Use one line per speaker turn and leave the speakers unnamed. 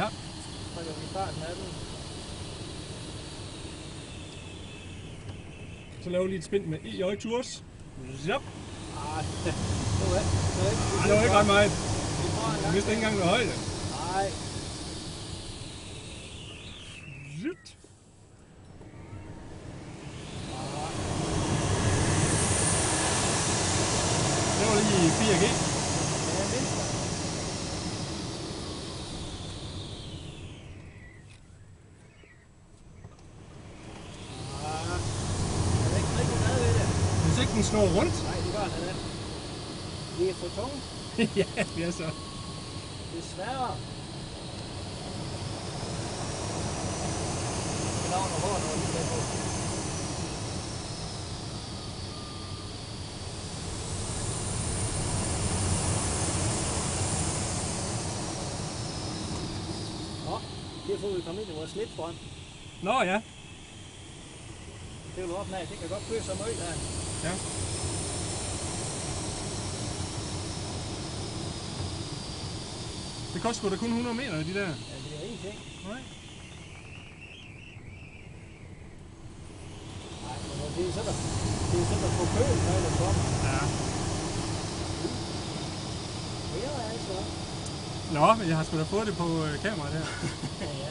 Ja.
Så kan vi starten af den.
Så laver vi lige et spin med EJ Tours. Yep. Det var ikke ret meget. Jeg vidste ikke engang noget højde.
Nej.
Zut. Det var lige 4G.
Ja, mindst. Jeg er ikke rigtig glad ved det.
Hvis ikke den snor rundt.
Nej, det gør den ikke. Det er for tungt.
Ja, det er så.
Desværre. Jeg laver noget hårdt over lige på. Nå, det får vi komme ind i vores slipstrøm.
Nå ja.
Det vil du opnage. Det kan godt køre så meget der.
Ja. Det koster sgu da kun 100 meter, de der.
Ja, det er ingenting.
Nej.
Nej, men det er sådan, at få køen, når det kommer.
Ja.
Det er altså.
Nå, men jeg har sgu da fået det på kamera der.
Ja.